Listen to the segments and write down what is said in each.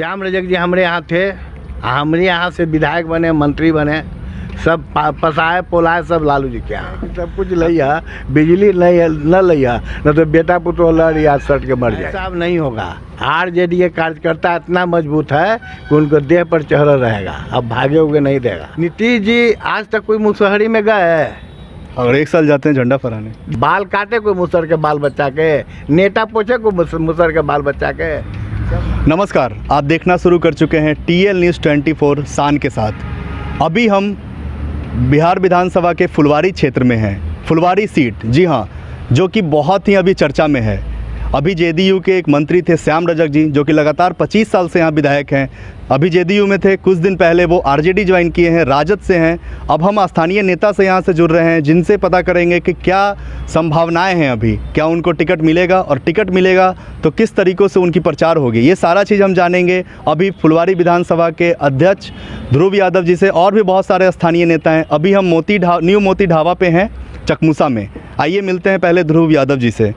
श्याम रजक जी हमारे यहाँ थे, हमारे यहाँ से विधायक बने, मंत्री बने, सब पसाए पोलाए सब लालू जी के यहाँ। सब कुछ लिया, बिजली नहीं न लिया, न तो बेटा पुतो लड़ या सट के मर जाए। सब नहीं होगा। आरजेडी के कार्यकर्ता इतना मजबूत है कि उनको देह पर चढ़ा रहेगा, अब भागे हुए नहीं देगा। नीतीश जी आज तक कोई मुसहरी में गए? और एक साल जाते हैं झंडा फहराने। बाल काटे कोई मुसहर के बाल बच्चा के, नेता पूछे कोई मुसहर के बाल बच्चा के। नमस्कार, आप देखना शुरू कर चुके हैं TL न्यूज़ 24 शान के साथ। अभी हम बिहार विधानसभा के फुलवारी क्षेत्र में हैं। फुलवारी सीट, जी हाँ, जो कि बहुत ही अभी चर्चा में है। अभी JDU के एक मंत्री थे श्याम रजक जी, जो कि लगातार 25 साल से यहाँ विधायक हैं। अभी JDU में थे, कुछ दिन पहले वो RJD ज्वाइन किए हैं, राजद से हैं। अब हम स्थानीय नेता से यहाँ से जुड़ रहे हैं, जिनसे पता करेंगे कि क्या संभावनाएं हैं अभी, क्या उनको टिकट मिलेगा, और टिकट मिलेगा तो किस तरीक़ों से उनकी प्रचार होगी। ये सारा चीज़ हम जानेंगे अभी फुलवारी विधानसभा के अध्यक्ष ध्रुव यादव जी से, और भी बहुत सारे स्थानीय नेता हैं। अभी हम न्यू मोती ढाबा पे हैं चकमूसा में। आइए मिलते हैं पहले ध्रुव यादव जी से।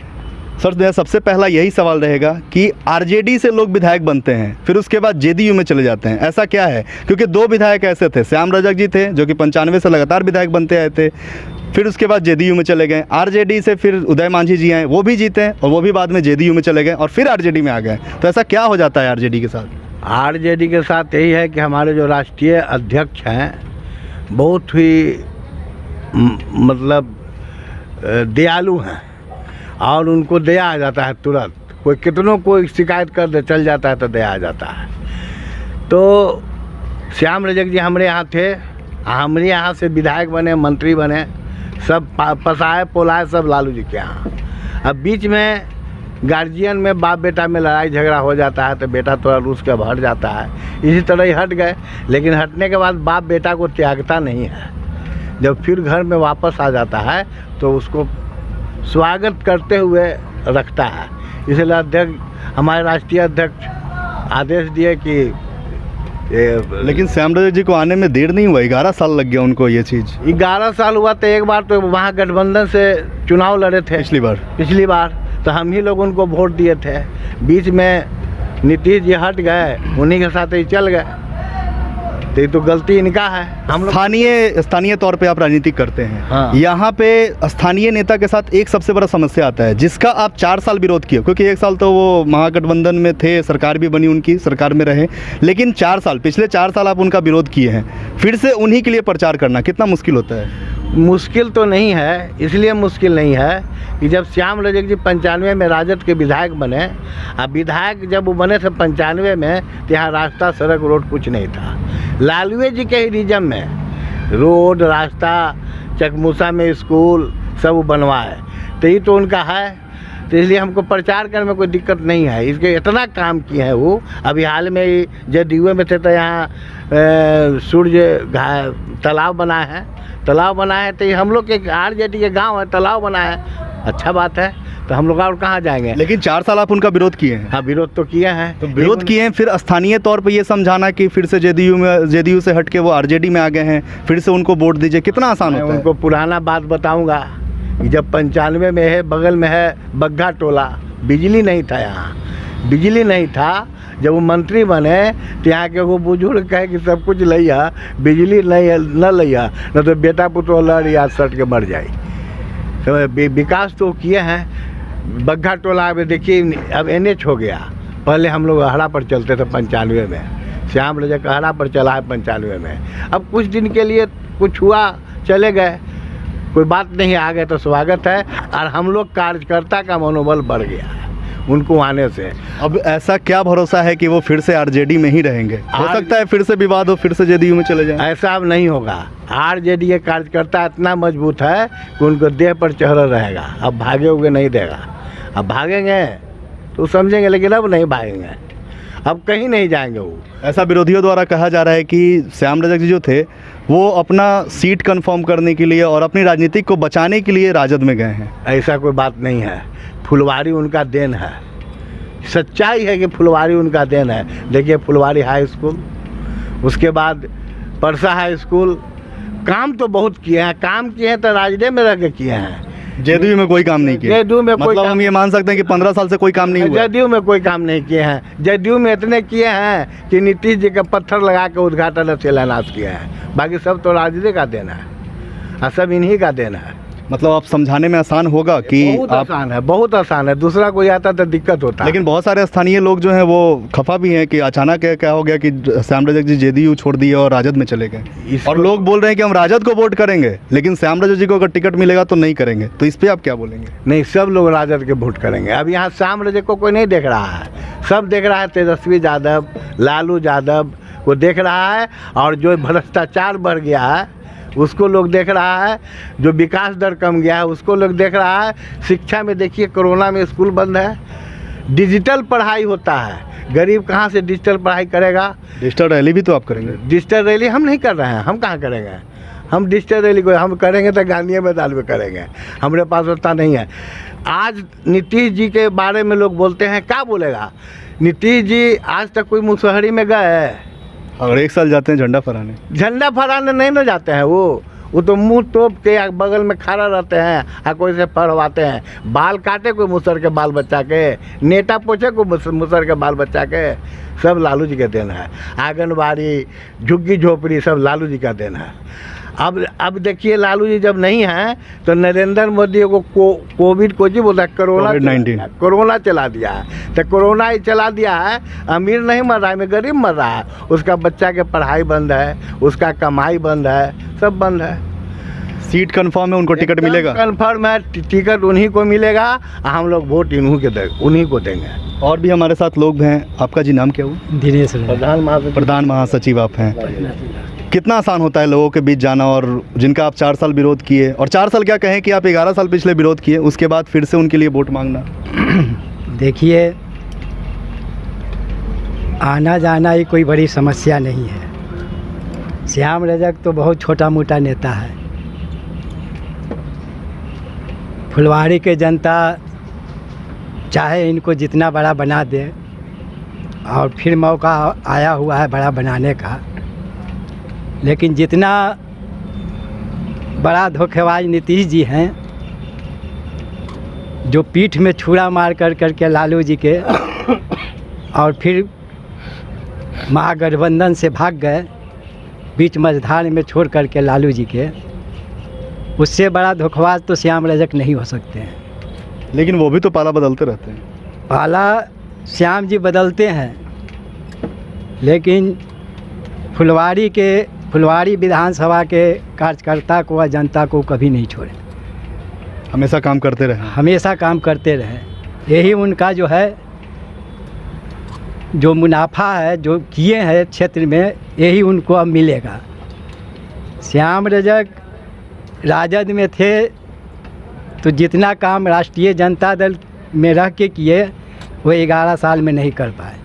सर, मेरा सबसे पहला यही सवाल रहेगा कि RJD से लोग विधायक बनते हैं, फिर उसके बाद JDU में चले जाते हैं, ऐसा क्या है? क्योंकि दो विधायक ऐसे थे, श्याम रजक जी थे जो कि 95 से लगातार विधायक बनते आए थे, फिर उसके बाद JDU में चले गए। RJD से फिर उदय मांझी जी आए, वो भी जीते और वो भी बाद में JDU में चले गए और फिर RJD में आ गए। तो ऐसा क्या हो जाता है RJD के साथ? RJD के साथ यही है कि हमारे जो राष्ट्रीय अध्यक्ष हैं बहुत ही मतलब दयालु हैं, और उनको दया आ जाता है तुरंत। कोई कितनों कोई शिकायत कर दे चल जाता है तो दया आ जाता है। तो श्याम रजक जी हमारे यहाँ थे, हमारे यहाँ से विधायक बने, मंत्री बने, सब पसाए पोलाए सब लालू जी के यहाँ। अब बीच में गार्जियन में बाप बेटा में लड़ाई झगड़ा हो जाता है तो बेटा थोड़ा रूस के भर जाता है, इसी तरह ही हट गए। लेकिन हटने के बाद बाप बेटा को त्यागता नहीं है। जब फिर घर में वापस आ जाता है तो उसको स्वागत करते हुए रखता है। इसलिए अध्यक्ष, हमारे राष्ट्रीय अध्यक्ष आदेश दिए कि लेकिन श्याम रजक जी को आने में देर नहीं हुआ, 11 साल लग गया उनको ये चीज़। 11 साल हुआ तो एक बार तो वहाँ गठबंधन से चुनाव लड़े थे पिछली बार तो हम ही लोग उनको वोट दिए थे। बीच में नीतीश जी हट गए, उन्हीं के साथ ही चल गए, तो ये तो गलती इनका है। हम स्थानीय तौर पे आप राजनीति करते हैं। हाँ। यहाँ पे स्थानीय नेता के साथ एक सबसे बड़ा समस्या आता है, जिसका आप 4 साल विरोध किए, क्योंकि 1 साल तो वो महागठबंधन में थे, सरकार भी बनी, उनकी सरकार में रहे, लेकिन 4 साल, पिछले 4 साल आप उनका विरोध किए हैं। फिर से उन्हीं के लिए प्रचार करना कितना मुश्किल होता है? मुश्किल तो नहीं है, इसलिए मुश्किल नहीं है कि जब श्याम रजक जी 95 में राजद के विधायक बने, अब विधायक जब वो बने थे 95 में, तो यहाँ रास्ता सड़क रोड कुछ नहीं था। लालू जी के ही रिजम में रोड रास्ता, चकमूसा में स्कूल सब बनवाए, तो ये तो उनका है। तो इसलिए हमको प्रचार करने में कोई दिक्कत नहीं है। इसके इतना काम किए हैं वो। अभी हाल में ही JDU में थे तो यहाँ सूर्य तालाब बना है तो ये हम लोग के RJD के गांव है, तालाब बना है, अच्छा बात है। तो हम लोग और कहाँ जाएंगे? लेकिन 4 साल आप उनका विरोध किए हैं। हाँ, विरोध तो किए हैं। तो विरोध किए हैं, फिर स्थानीय तौर पे ये समझाना कि फिर से JDU से हट के वो RJD में आ गए हैं, फिर से उनको वोट दीजिए, कितना आसान होता है? उनको पुराना बात बताऊंगा कि जब 95 में है, बगल में है बग्घा टोला, बिजली नहीं था, यहाँ बिजली नहीं था। जब वो मंत्री बने तो यहाँ के वो बुजुर्ग कहे कि सब कुछ लिया, बिजली नहीं न लिया, न तो बेटा पुतो लड़ या सट के मर जाए। तो विकास तो किए हैं। बग्घा टोला में देखिए अब NH हो गया। पहले हम लोग अहड़ा पर चलते थे 95 में, श्याम रजक अहड़ा पर चला है 95 में। अब कुछ दिन के लिए कुछ हुआ, चले गए, कोई बात नहीं, आ गए तो स्वागत है। और हम लोग कार्यकर्ता का मनोबल बढ़ गया है उनको आने से। अब ऐसा क्या भरोसा है कि वो फिर से RJD में ही रहेंगे? हो सकता है फिर से विवाद हो, फिर से JDU में चले जाएं। ऐसा अब नहीं होगा। RJD के कार्यकर्ता इतना मजबूत है कि उनको देह पर चढ़ा रहेगा, अब भागे हुए नहीं देगा। अब भागेंगे तो समझेंगे, लेकिन अब नहीं भागेंगे, अब कहीं नहीं जाएंगे वो। ऐसा विरोधियों द्वारा कहा जा रहा है कि श्याम रजक जी जो थे वो अपना सीट कंफर्म करने के लिए और अपनी राजनीति को बचाने के लिए राजद में गए हैं। ऐसा कोई बात नहीं है। फुलवारी उनका देन है, सच्चाई है कि फुलवारी उनका देन है। देखिए फुलवारी हाई स्कूल, उसके बाद परसा हाई स्कूल, काम तो बहुत किए हैं। काम किए हैं तो राजद में रह के किए हैं। जदयू में कोई काम नहीं किया? जदयू में कोई मतलब हम ये मान सकते हैं कि 15 साल से कोई काम नहीं हुआ? जदयू में कोई काम नहीं किए हैं। जदयू में इतने किए हैं कि नीतीश जी का पत्थर लगा के उद्घाटन और शिलान्यास किया है, बाकी सब तो राजनीति का देना है और सब इन्हीं का देना है। मतलब आप समझाने में आसान होगा कि बहुत आप, आसान है, बहुत आसान है। दूसरा कोई आता तो दिक्कत होता। लेकिन बहुत सारे स्थानीय लोग जो हैं वो खफा भी हैं कि अचानक क्या हो गया कि श्याम रजक जी जदयू छोड़ दिए और राजद में चले गए, और लोग बोल रहे हैं कि हम राजद को वोट करेंगे लेकिन श्याम रजक जी को अगर टिकट मिलेगा तो नहीं करेंगे, तो इस पे आप क्या बोलेंगे? नहीं, सब लोग राजद के वोट करेंगे। अब यहाँ श्याम रजक को कोई नहीं देख रहा है, सब देख रहा है तेजस्वी यादव, लालू यादव को देख रहा है, और जो भ्रष्टाचार बढ़ गया है उसको लोग देख रहा है, जो विकास दर कम गया है उसको लोग देख रहा है। शिक्षा में देखिए, कोरोना में स्कूल बंद है, डिजिटल पढ़ाई होता है, गरीब कहाँ से डिजिटल पढ़ाई करेगा? डिजिटल रैली भी तो आप करेंगे? डिजिटल रैली हम नहीं कर रहे हैं, हम कहाँ करेंगे? हम डिजिटल रैली को हम करेंगे तो गांधी मैदान में करेंगे, हमारे पास उतना नहीं है। आज नीतीश जी के बारे में लोग बोलते हैं, क्या बोलेगा नीतीश जी? आज तक कोई मुसहरी में गए? अगर 1 साल जाते हैं झंडा फहराने? झंडा फहराने नहीं ना जाते हैं, वो तो मुंह तोप के बगल में खड़ा रहते हैं और कोई से फहरवाते हैं। बाल काटे कोई मुसर के बाल बच्चा के, नेता पोछे कोई मुसर के बाल बच्चा के, सब लालू जी का देन है। आंगनबाड़ी, झुग्गी झोपड़ी सब लालू जी का देन है। अब देखिए, लालू जी जब नहीं हैं तो नरेंद्र मोदी को कोविड को जी बोलता है, कोरोना चला दिया है। तो कोरोना ही चला दिया है, अमीर नहीं मर रहा है, गरीब मर रहा है। उसका बच्चा के पढ़ाई बंद है, उसका कमाई बंद है, सब बंद है। सीट कंफर्म है, उनको टिकट मिलेगा? कंफर्म है, टिकट उन्हीं को मिलेगा, हम लोग वोट उन्हीं को देंगे। और भी हमारे साथ लोग हैं। आपका जी नाम क्या हुआ? दिनेश प्रधान महासचिव आप हैं। कितना आसान होता है लोगों के बीच जाना, और जिनका आप 4 साल विरोध किए, और 4 साल क्या कहें कि आप 11 साल पिछले विरोध किए, उसके बाद फिर से उनके लिए वोट मांगना? देखिए, आना जाना ही कोई बड़ी समस्या नहीं है। श्याम रजक तो बहुत छोटा मोटा नेता है। फुलवारी के जनता चाहे इनको जितना बड़ा बना दे, और फिर मौका आया हुआ है बड़ा बनाने का, लेकिन जितना बड़ा धोखेबाज नीतीश जी हैं, जो पीठ में छुरा मार करके लालू जी के और फिर महागठबंधन से भाग गए, बीच मझधार में छोड़ करके लालू जी के, उससे बड़ा धोखेबाज तो श्याम रजक नहीं हो सकते हैं। लेकिन वो भी तो पाला बदलते रहते हैं। पाला श्याम जी बदलते हैं, लेकिन फुलवारी विधानसभा के कार्यकर्ता को व जनता को कभी नहीं छोड़े, हमेशा काम करते रहे। हमेशा काम करते रहे। यही उनका जो है, जो मुनाफा है जो किए हैं क्षेत्र में, यही उनको अब मिलेगा। श्याम रजक राजद में थे तो जितना काम राष्ट्रीय जनता दल में रह के किए, वो 11 साल में नहीं कर पाए।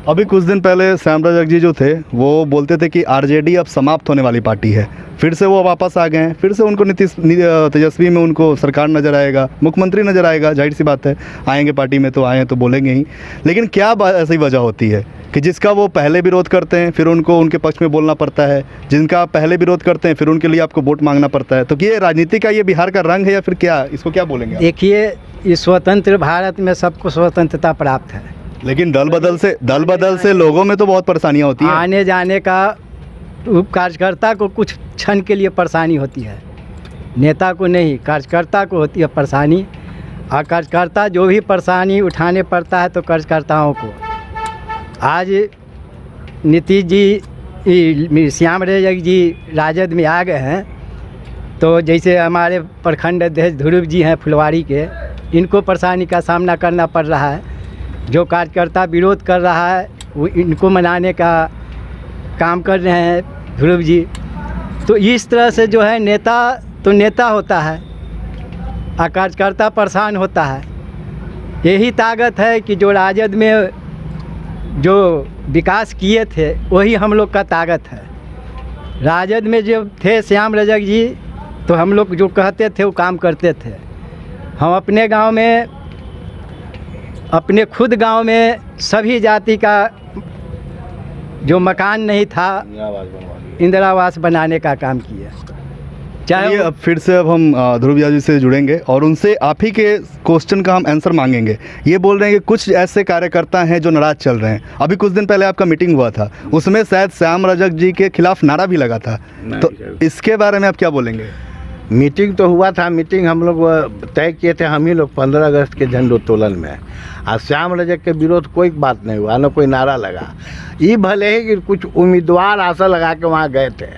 अभी कुछ दिन पहले श्याम रजक जी जो थे वो बोलते थे कि आरजेडी अब समाप्त होने वाली पार्टी है, फिर से वो वापस आ गए हैं, फिर से उनको तेजस्वी में उनको सरकार नज़र आएगा, मुख्यमंत्री नज़र आएगा। जाहिर सी बात है, आएंगे पार्टी में तो आए तो बोलेंगे ही। लेकिन क्या ऐसी वजह होती है कि जिसका वो पहले विरोध करते हैं फिर उनको उनके पक्ष में बोलना पड़ता है, जिनका आप पहले विरोध करते हैं फिर उनके लिए आपको वोट मांगना पड़ता है? तो ये राजनीति का ये बिहार का रंग है या फिर क्या, इसको क्या बोलेंगे? देखिए, इस स्वतंत्र भारत में सबको स्वतंत्रता प्राप्त है, लेकिन दल बदल से लोगों में तो बहुत परेशानियां होती हैं। आने जाने का कार्यकर्ता को कुछ क्षण के लिए परेशानी होती है, नेता को नहीं, कार्यकर्ता को होती है परेशानी। और कार्यकर्ता जो भी परेशानी उठाने पड़ता है तो कार्यकर्ताओं को। आज नीतीश जी, श्याम रजक जी राजद में आ गए हैं, तो जैसे हमारे प्रखंड अध्यक्ष ध्रुव जी हैं फुलवारी के, इनको परेशानी का सामना करना पड़ रहा है। जो कार्यकर्ता विरोध कर रहा है वो इनको मनाने का काम कर रहे हैं ध्रुव जी। तो इस तरह से जो है, नेता तो नेता होता है और कार्यकर्ता परेशान होता है। यही ताकत है कि जो राजद में जो विकास किए थे वही हम लोग का ताकत है। राजद में जो थे श्याम रजक जी, तो हम लोग जो कहते थे वो काम करते थे। हम अपने गांव में, अपने खुद गांव में सभी जाति का जो मकान नहीं था, इंदिरा आवास बनाने का काम किया। चाहे चलिए, अब फिर से हम ध्रुव यादव जी से जुड़ेंगे और उनसे आप ही के क्वेश्चन का हम आंसर मांगेंगे। ये बोल रहे हैं कि कुछ ऐसे कार्यकर्ता हैं जो नाराज चल रहे हैं। अभी कुछ दिन पहले आपका मीटिंग हुआ था, उसमें शायद श्याम रजक जी के खिलाफ नारा भी लगा था, तो इसके बारे में आप क्या बोलेंगे? मीटिंग तो हुआ था, मीटिंग हम लोग तय किए थे हम ही लोग 15 अगस्त के झंडोत्तोलन में। और श्याम रजक के विरोध कोई बात नहीं हुआ, न कोई नारा लगा। ये भले ही कि कुछ उम्मीदवार आशा लगा के वहाँ गए थे,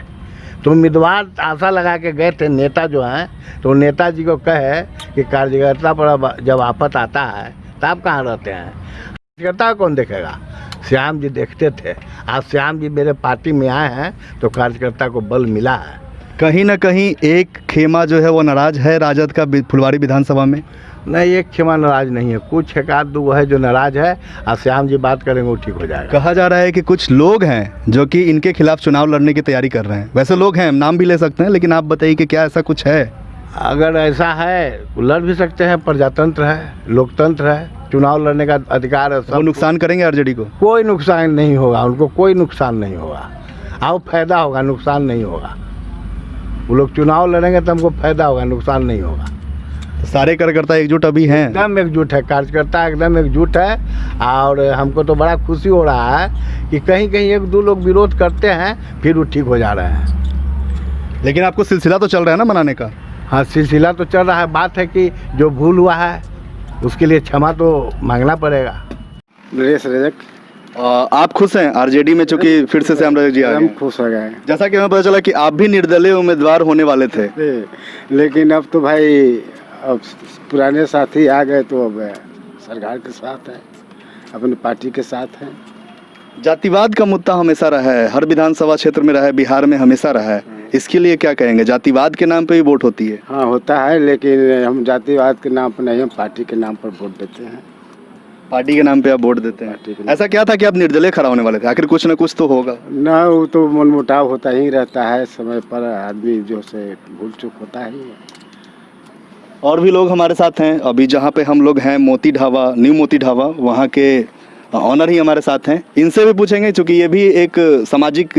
तो उम्मीदवार आशा लगा के गए थे नेता जो हैं, तो नेताजी को कहे कि कार्यकर्ता पर जब आफत आता है तो आप कहाँ रहते हैं, कार्यकर्ता कौन देखेगा? श्याम जी देखते थे। आज श्याम जी मेरे पार्टी में आए हैं तो कार्यकर्ता को बल मिला है। कहीं ना कहीं एक खेमा जो है वो नाराज है राजद का फुलवारी विधानसभा में। नहीं, एक खेमा नाराज नहीं है, कुछ एक आध दो है जो नाराज है, और श्याम जी बात करेंगे वो ठीक हो जाएगा। कहा जा रहा है कि कुछ लोग हैं जो कि इनके खिलाफ चुनाव लड़ने की तैयारी कर रहे हैं। वैसे लोग हैं, नाम भी ले सकते हैं, लेकिन आप बताइए कि क्या ऐसा कुछ है? अगर ऐसा है लड़ भी सकते हैं, प्रजातंत्र है, लोकतंत्र है, चुनाव लड़ने का अधिकार है। वो नुकसान करेंगे आरजेडी को? कोई नुकसान नहीं होगा, उनको कोई नुकसान नहीं होगा। आओ फायदा होगा, नुकसान नहीं होगा। वो लोग चुनाव लड़ेंगे तो हमको फायदा होगा, नुकसान नहीं होगा। तो सारे कार्यकर्ता एकजुट अभी हैं? एकदम एकजुट है, कार्यकर्ता एकदम एकजुट है। और हमको तो बड़ा खुशी हो रहा है कि कहीं कहीं एक दो लोग विरोध करते हैं, फिर वो ठीक हो जा रहे हैं। लेकिन आपको सिलसिला तो चल रहा है ना मनाने का? हाँ, सिलसिला तो चल रहा है। बात है कि जो भूल हुआ है उसके लिए क्षमा तो मांगना पड़ेगा। नरेश रजक। आप खुश हैं आरजेडी में, चूंकि फिर से श्याम रजक जी आ गए? हम खुश हो गए। जैसा कि हमें पता चला कि आप भी निर्दलीय उम्मीदवार होने वाले थे। लेकिन अब तो भाई अब पुराने साथी आ गए तो अब सरकार के साथ है, अपनी पार्टी के साथ है। जातिवाद का मुद्दा हमेशा रहा है, हर विधानसभा क्षेत्र में रहा है, बिहार में हमेशा रहा है। इसके लिए क्या कहेंगे? जातिवाद के नाम पे ही वोट होती है? हाँ होता है, लेकिन हम जातिवाद के नाम पर नहीं, हम पार्टी के नाम पर वोट देते हैं। पार्टी के नाम पे आप वोट देते हैं? ऐसा क्या था कि आप निर्दलीय खड़ा होने वाले थे? आखिर कुछ ना कुछ तो होगा ना। वो तो मनमुटाव होता ही रहता है, समय पर आदमी जो से भूल चूक होता ही है। और भी लोग हमारे साथ हैं। अभी जहाँ पे हम लोग हैं, मोती ढाबा, न्यू मोती ढाबा, वहाँ के ऑनर ही हमारे साथ हैं। इनसे भी पूछेंगे, चूँकि ये भी एक सामाजिक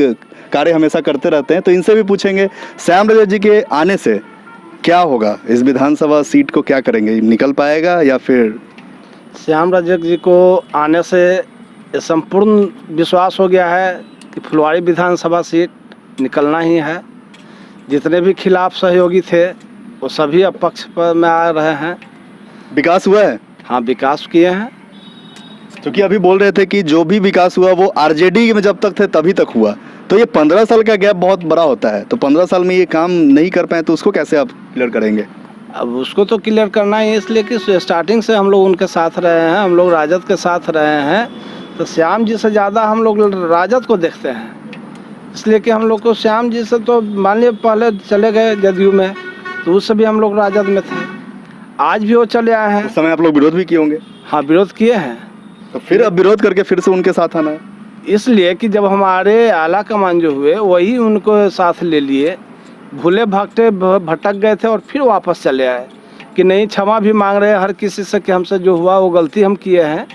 कार्य हमेशा करते रहते हैं, तो इनसे भी पूछेंगे श्याम रजक जी के आने से क्या होगा, इस विधानसभा सीट को क्या करेंगे, निकल पाएगा या फिर? श्याम रजक जी को आने से संपूर्ण विश्वास हो गया है कि फुलवारी विधानसभा सीट निकलना ही है। जितने भी खिलाफ सहयोगी थे वो सभी अब पक्ष पर में आ रहे हैं। विकास हुआ है? हाँ, विकास किए हैं। क्योंकि अभी बोल रहे थे कि जो भी विकास हुआ वो आरजेडी में जब तक थे तभी तक हुआ, तो ये 15 साल का गैप बहुत बड़ा होता है। तो 15 साल में ये काम नहीं कर पाए तो उसको कैसे आप क्लियर करेंगे? अब उसको तो क्लियर करना ही, इसलिए कि स्टार्टिंग से हम लोग उनके साथ रहे हैं, हम लोग राजद के साथ रहे हैं। तो श्याम जी से ज़्यादा हम लोग राजद को देखते हैं, इसलिए कि हम लोग को श्याम जी से तो मान लिया पहले चले गए जदयू में, तो उस भी हम लोग राजद में थे। आज भी वो चले आए हैं। उस समय आप लोग विरोध भी किए होंगे? हाँ, विरोध किए हैं। तो फिर अब विरोध करके फिर से उनके साथ आना है? इसलिए कि जब हमारे आला कमान जो हुए वही उनको साथ ले लिए, भूले भागते भटक गए थे और फिर वापस चले आए कि नहीं, क्षमा भी मांग रहे हैं हर किसी से कि हमसे जो हुआ वो गलती हम किए हैं,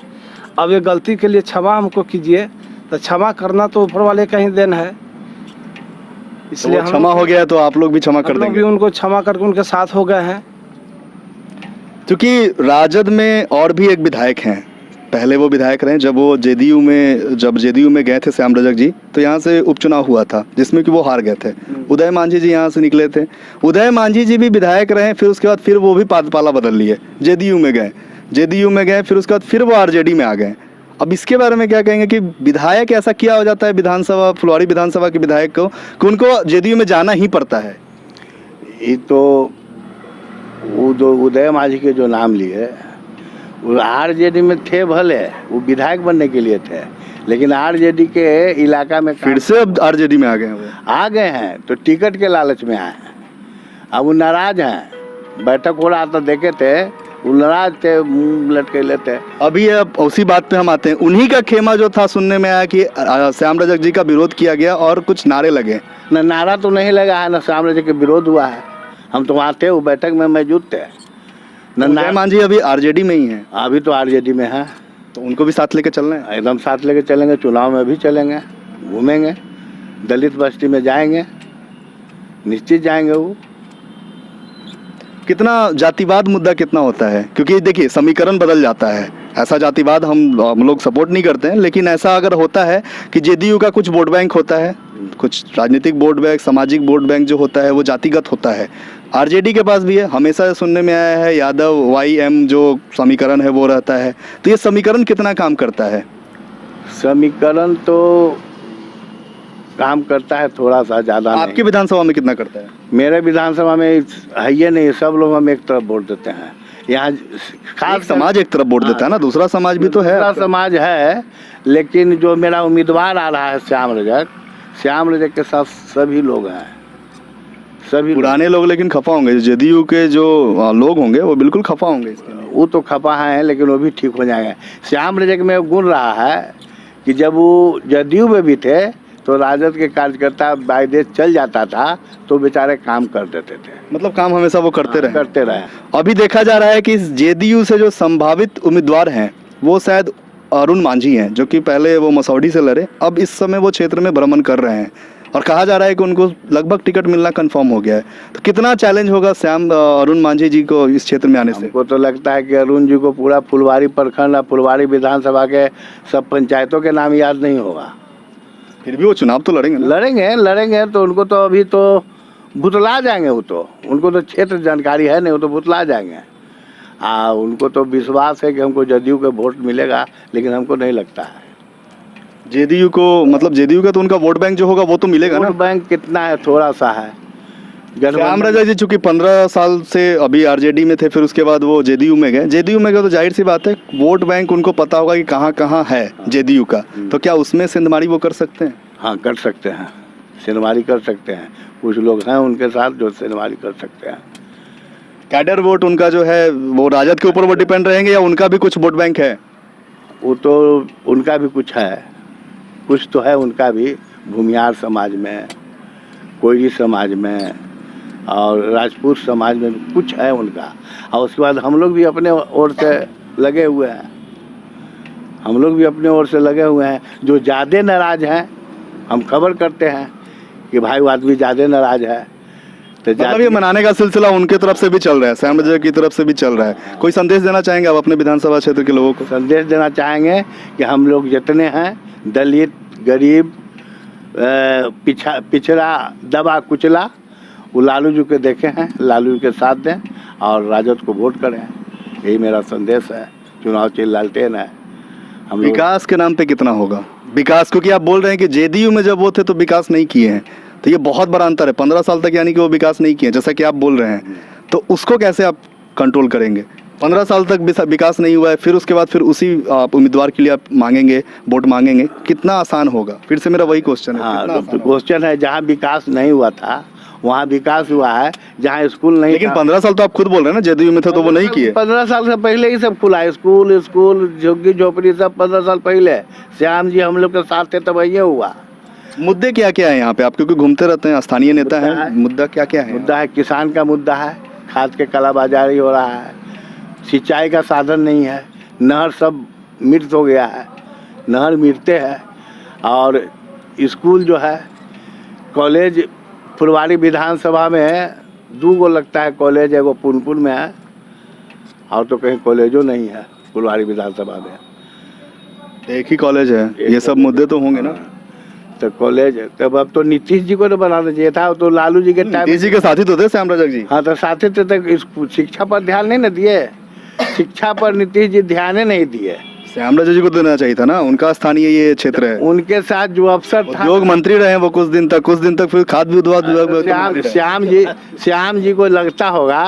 अब ये गलती के लिए क्षमा हमको कीजिए। तो क्षमा करना तो ऊपर वाले का ही देन है, इसलिए तो क्षमा हो गया तो आप लोग भी क्षमा कर देंगे? भी उनको क्षमा करके उनके साथ हो गए हैं। क्योंकि राजद में और भी एक विधायक हैं, पहले वो विधायक रहे जब वो जेडीयू में गए थे श्याम रजक जी, तो यहाँ से उपचुनाव हुआ था जिसमें कि वो हार गए थे। उदय मांझी जी यहाँ से निकले थे, उदय मांझी जी भी विधायक रहे, फिर उसके बाद फिर वो भी पाला बदल लिए, जेडीयू में गए, फिर उसके बाद फिर वो आरजेडी में आ गए। अब इसके बारे में क्या कहेंगे कि विधायक ऐसा क्या हो जाता है विधानसभा, फुलवारी विधानसभा के विधायक को, कि उनको जेडीयू में जाना ही पड़ता है? ये तो वो जो उदय मांझी के जो नाम लिए, वो आरजेडी में थे, भले वो विधायक बनने के लिए थे, लेकिन आरजेडी के इलाका में फिर से अब आरजेडी में आ गए हैं वो? आ गए हैं तो टिकट के लालच में आए हैं। अब वो नाराज हैं, बैठक हो रहा था देखे थे, वो नाराज थे, मुंह लटके लेते। अभी अब उसी बात पे हम आते हैं। उन्हीं का खेमा जो था, सुनने में आया कि श्याम रजक जी का विरोध किया गया और कुछ नारे लगे। न नारा तो नहीं लगा है, न श्याम रजक के विरोध हुआ है। हम तो वहाँ थे, वो बैठक में मौजूद थे। उदय मांझी अभी आरजेडी में ही है? अभी तो आरजेडी में है। तो उनको भी साथ लेके चलना है? एकदम साथ लेके चलेंगे, चुनाव में भी चलेंगे, घूमेंगे, दलित बस्ती में जाएंगे, निश्चित जाएंगे वो। कितना जातिवाद मुद्दा कितना होता है, क्योंकि देखिए समीकरण बदल जाता है, ऐसा जातिवाद हम लोग सपोर्ट नहीं करते हैं, लेकिन ऐसा अगर होता है कि जेडीयू का कुछ वोट बैंक होता है, कुछ राजनीतिक वोट बैंक, सामाजिक वोट बैंक जो होता है वो जातिगत होता है। आरजेडी के पास भी है, हमेशा सुनने में आया है यादव YM जो समीकरण है वो रहता है, तो ये समीकरण कितना काम करता है? समीकरण तो काम करता है थोड़ा सा, ज़्यादा नहीं। आपकी विधानसभा में कितना करता है? मेरे विधानसभा में है ये नहीं, सब लोग हम एक तरफ वोट देते हैं। यहाँ खास समाज एक तरफ वोट देता है ना, दूसरा समाज भी तो है। दूसरा समाज है, लेकिन जो मेरा उम्मीदवार आ रहा है श्याम रजक के साथ सभी लोग हैं, सभी पुराने लोग लेकिन खफा होंगे, जेडीयू के जो लोग होंगे वो बिल्कुल खफा होंगे इसके लिए। वो तो खपा हैं, लेकिन वो भी ठीक हो जाएंगे। श्याम रजक में गुण रहा है कि जब वो जदयू में भी थे तो राजद के कार्यकर्ता बायदेश चल जाता था तो बेचारे काम कर देते थे, मतलब काम हमेशा वो करते रहे। रहे। अभी देखा जा रहा है कि जेडीयू से जो संभावित उम्मीदवार हैं वो शायद अरुण मांझी हैं, जो कि पहले वो मसौढ़ी से लड़े, अब इस समय वो क्षेत्र में भ्रमण कर रहे हैं और कहा जा रहा है कि उनको लगभग टिकट मिलना कंफर्म हो गया है। तो कितना चैलेंज होगा अरुण मांझी जी को इस क्षेत्र में आने से? हमको तो लगता है कि अरुण जी को पूरा फुलवारी प्रखंड और फुलवारी विधानसभा के सब पंचायतों के नाम याद नहीं होगा। फिर भी वो चुनाव तो लड़ेंगे ना? लड़ेंगे तो उनको तो अभी तो भुतला जाएंगे, वो तो उनको तो क्षेत्र जानकारी है नहीं, वो तो भुतला जाएंगे। उनको तो विश्वास है कि हमको जदयू के वोट मिलेगा, लेकिन हमको नहीं लगता है। जेडीयू को, मतलब जेडीयू का तो उनका वोट बैंक जो होगा वो तो मिलेगा ना? वोट बैंक कितना है, थोड़ा सा है। श्याम रजक जी चूंकि 15 साल से अभी आरजेडी में थे, फिर उसके बाद वो जेडीयू में गए। जेडीयू में गए तो जाहिर सी बात है वोट बैंक उनको पता होगा कि कहाँ कहाँ है जेडीयू का, तो क्या उसमें सिंधमारी वो कर सकते हैं? हाँ, कर सकते हैं, सिंधमारी कर सकते हैं। कुछ लोग हैं उनके साथ जो सिंधमारी कर सकते हैं। कैडर वोट उनका जो है वो राजद के ऊपर वो डिपेंड रहेंगे या उनका भी कुछ वोट बैंक है? वो तो उनका भी कुछ है, कुछ तो है उनका भी, भूमियार समाज में, कोयरी समाज में और राजपूत समाज में कुछ है उनका। और उसके बाद हम लोग भी अपने ओर से लगे हुए हैं, जो ज़्यादा नाराज हैं हम खबर करते हैं कि भाई वो आदमी ज़्यादा नाराज है। तो मतलब ये मनाने का सिलसिला उनके तरफ से भी चल रहा है, श्याम रजक की तरफ से भी चल रहा है। कोई संदेश देना चाहेंगे आप अपने विधानसभा क्षेत्र के लोगों को? संदेश देना चाहेंगे कि हम लोग जितने हैं, दलित, गरीब, पिछड़ा, दबा कुचला, वो लालू जी के देखे हैं, लालू जी के साथ दें और राजद को वोट करें। यही मेरा संदेश है। चुनाव चिन्ह लालटेन है। हम विकास के नाम पे कितना होगा विकास? क्योंकि आप बोल रहे हैं कि जेडीयू में जब वो थे तो विकास नहीं किए हैं, तो ये बहुत बड़ा अंतर है। 15 साल तक यानी कि वो विकास नहीं किए, जैसा कि आप बोल रहे हैं, तो उसको कैसे आप कंट्रोल करेंगे? 15 साल तक विकास नहीं हुआ है, फिर उसके बाद फिर उसी उम्मीदवार के लिए आप मांगेंगे, वोट मांगेंगे, कितना आसान होगा? फिर से मेरा वही क्वेश्चन है। हाँ, तो क्वेश्चन है, जहाँ विकास नहीं हुआ था वहाँ विकास हुआ है, जहाँ स्कूल नहीं। लेकिन 15 साल तो आप खुद बोल रहे हैं ना जेडीयू में थे तो वो नहीं किए। 15 साल से पहले ही सब खुला, स्कूल झुग्गी झोपड़ी सब 15 साल पहले। श्याम जी हम लोग के साथ थे तब ये हुआ। मुद्दे क्या क्या है यहाँ पे? आप क्योंकि घूमते रहते हैं, स्थानीय नेता हैं, मुद्दा क्या क्या है? मुद्दा है किसान का मुद्दा है, खाद के कालाबाजारी हो रहा है, सिंचाई का साधन नहीं है, नहर सब मृत हो गया है, नहर मरते हैं। और स्कूल जो है, कॉलेज फुलवारी विधानसभा में 2 गो लगता है कॉलेज, एगो पुनपुर में है और तो कहीं कॉलेजों नहीं है फुलवारी विधानसभा में। एक ही कॉलेज है। ये सब मुद्दे तो होंगे ना? तो कॉलेज तब अब तो नीतीश जी को तो बनाना चाहिए था, तो लालू जी के टाइम। नीतीश जी के साथी तो थे श्याम रजक जी। हाँ, तो साथी थे, तो शिक्षा पर ध्यान नहीं न दिए, शिक्षा पर नीतीश जी ध्यान ही नहीं दिए। श्याम रजक जी को देना चाहिए था ना, उनका स्थानीय ये क्षेत्र है। उनके साथ जो अफसर था, उद्योग मंत्री रहे वो कुछ दिन तक, फिर खाद विभाग। श्याम जी को लगता होगा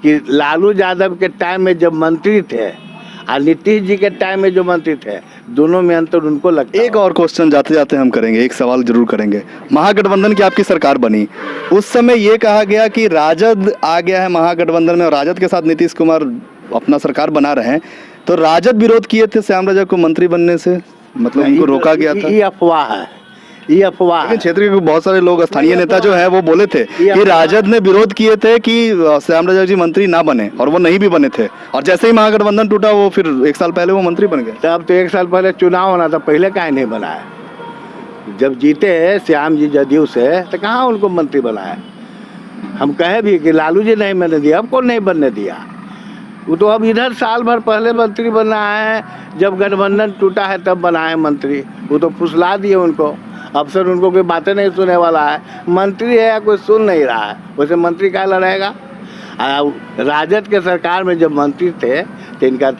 कि लालू यादव के टाइम में जब मंत्री थे और नीतीश जी के टाइम में जो मंत्री थे, दोनों में अंतर उनको लगता। एक और क्वेश्चन जाते जाते हम करेंगे, एक सवाल जरूर करेंगे। महागठबंधन की आपकी सरकार बनी, उस समय ये कहा गया कि राजद आ गया है महागठबंधन में और राजद के साथ नीतीश कुमार अपना सरकार बना रहे हैं, तो राजद विरोध किए थे श्याम रजक को मंत्री बनने से, मतलब उनको रोका गया था। ये अफवाह है, ये अफवाह है। क्षेत्र के बहुत सारे लोग, स्थानीय नेता जो है वो बोले थे कि राजद ने विरोध किए थे कि श्याम रजक जी मंत्री ना बने, और वो नहीं भी बने थे। और जैसे ही महागठबंधन टूटा, वो फिर 1 साल पहले वो मंत्री बन गए। तब तो 1 साल पहले चुनाव होना था, पहले काहे नहीं बनाया? जब जीते श्याम जी जदयू से तो कहाँ उनको मंत्री बनाया? हम कहे भी कि लालू जी नहीं बनने दिया, अब कौन नहीं बनने दिया। वो तो अब इधर साल भर पहले मंत्री बना है, जब गठबंधन टूटा है तब बना है मंत्री। वो तो फुसला दिए उनको, अफसर उनको कोई बातें नहीं सुनने वाला है। मंत्री है या कोई सुन नहीं रहा है, वैसे मंत्री क्या लड़ेगा। राजद के सरकार में जब मंत्री थे तो इनका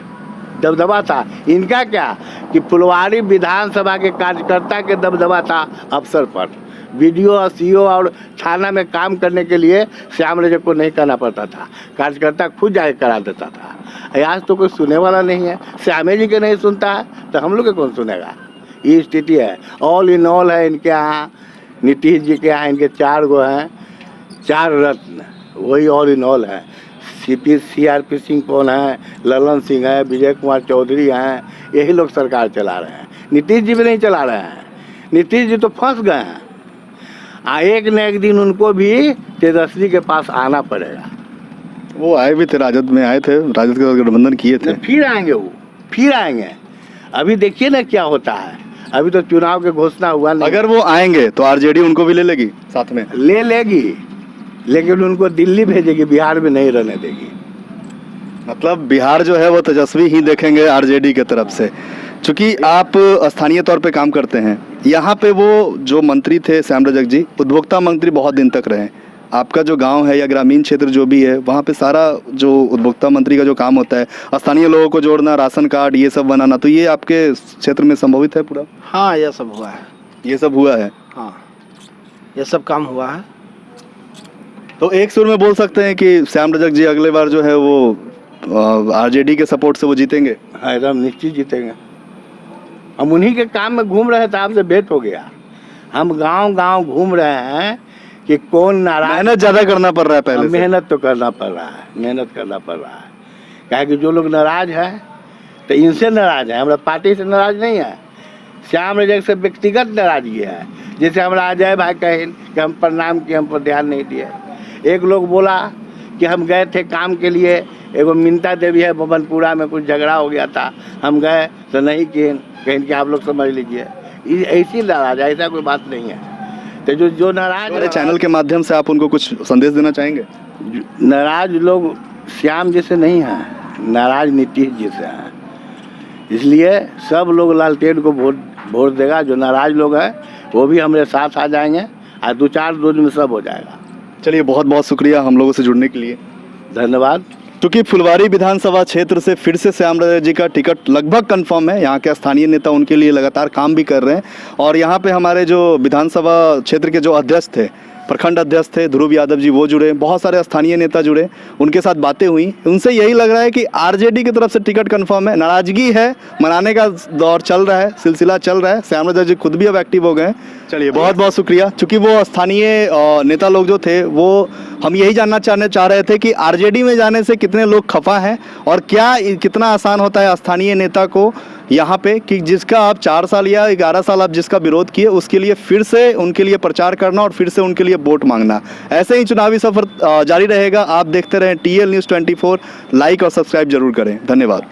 दबदबा था। इनका क्या कि फुलवारी विधानसभा के कार्यकर्ता के दबदबा था अफसर पर। वीडियो और सीओ और थाना में काम करने के लिए श्याम रजक को नहीं करना पड़ता था, कार्यकर्ता खुद जाके करा देता था। आज तो कोई सुनने वाला नहीं है। श्यामे जी के नहीं सुनता है तो हम लोग के कौन सुनेगा। ये स्थिति है। ऑल इन ऑल है इनके यहाँ, नीतीश जी के यहाँ इनके 4 गो हैं, 4 रत्न, वही ऑल इन ऑल है। CRP सिंह कौन है, ललन सिंह है, विजय कुमार चौधरी हैं, यही लोग सरकार चला रहे हैं। नीतीश जी भी नहीं चला रहे हैं। नीतीश जी तो फंस गए हैं। एक न एक दिन उनको भी तेजस्वी के पास आना पड़ेगा। वो आए भी थे, राजद में आए थे, राजद के साथ गठबंधन किए थे। फिर आएंगे, वो फिर आएंगे। अभी देखिए ना क्या होता है। अभी तो चुनाव के घोषणा हुआ नहीं। अगर वो आएंगे तो आरजेडी उनको भी ले लेगी साथ में। ले लेगी, लेकिन उनको दिल्ली भेजेगी, बिहार में नहीं रहने देगी। मतलब बिहार जो है वो तेजस्वी ही देखेंगे आरजेडी की तरफ से। चूंकि आप स्थानीय तौर पे काम करते हैं, यहाँ पे वो जो मंत्री थे श्याम रजक जी, उपभोक्ता मंत्री बहुत दिन तक रहे। आपका जो गांव है या ग्रामीण क्षेत्र जो भी है, वहाँ पे सारा जो उपभोक्ता मंत्री का जो काम होता है, स्थानीय लोगों को जोड़ना, राशन कार्ड ये सब बनाना, तो ये आपके क्षेत्र में संभवित है पूरा? हाँ, यह सब हुआ है। ये सब हुआ है? हाँ, ये सब काम हुआ है। तो एक सुर में बोल सकते हैं कि श्याम रजक जी अगले बार जो है वो आरजेडी के सपोर्ट से वो जीतेंगे? एकदम निश्चित जीतेंगे। हम उन्हीं के काम में घूम रहे थे, आपसे भेंट हो गया। हम गांव-गांव घूम रहे हैं कि कौन नाराज। मेहनत ज़्यादा करना पड़ रहा है पहले से। मेहनत तो करना पड़ रहा है, मेहनत करना पड़ रहा है। क्या कि जो लोग नाराज हैं तो इनसे नाराज है, हमारा पार्टी से नाराज नहीं है। श्याम रजक से व्यक्तिगत नाराजगी है। जैसे हमारा अजय भाई कहे कि हम प्रणाम किए, हम पर ध्यान नहीं दिए। एक लोग बोला कि हम गए थे काम के लिए, एगो मिंता देवी है बबनपुरा में, कुछ झगड़ा हो गया था, हम गए तो नहीं किए, कहीं कि आप लोग समझ लीजिए। ऐसी नाराज है, ऐसा कोई बात नहीं है। तो जो नाराज मेरे चैनल के माध्यम से आप उनको कुछ संदेश देना चाहेंगे? नाराज लोग श्याम जी से नहीं हैं, नाराज नीतीश जी से हैं। इसलिए सब लोग लालटेन को वोट देगा। जो नाराज लोग हैं वो भी हमारे साथ आ जाएंगे और 2-4 दिन में सब हो जाएगा। चलिए, बहुत बहुत शुक्रिया हम लोगों से जुड़ने के लिए। धन्यवाद। क्योंकि फुलवारी विधानसभा क्षेत्र से फिर से श्याम रजक जी का टिकट लगभग कंफर्म है। यहाँ के स्थानीय नेता उनके लिए लगातार काम भी कर रहे हैं और यहाँ पे हमारे जो विधानसभा क्षेत्र के जो अध्यक्ष थे, प्रखंड अध्यक्ष थे ध्रुव यादव जी, वो जुड़े, बहुत सारे स्थानीय नेता जुड़े, उनके साथ बातें हुई। उनसे यही लग रहा है कि आरजेडी की तरफ से टिकट कंफर्म है। नाराजगी है, मनाने का दौर चल रहा है, सिलसिला चल रहा है। श्याम रजक जी खुद भी अब एक्टिव हो गए हैं। चलिए, बहुत बहुत शुक्रिया। चूँकि वो स्थानीय नेता लोग जो थे, वो हम यही जानना चाह रहे थे कि आरजेडी में जाने से कितने लोग खफा हैं और क्या कितना आसान होता है स्थानीय नेता को यहाँ पे, कि जिसका आप 4 साल या 11 साल आप जिसका विरोध किए, उसके लिए फिर से उनके लिए प्रचार करना और फिर से उनके लिए वोट मांगना। ऐसे ही चुनावी सफर जारी रहेगा। आप देखते रहें TL News 24, लाइक और सब्सक्राइब जरूर करें। धन्यवाद।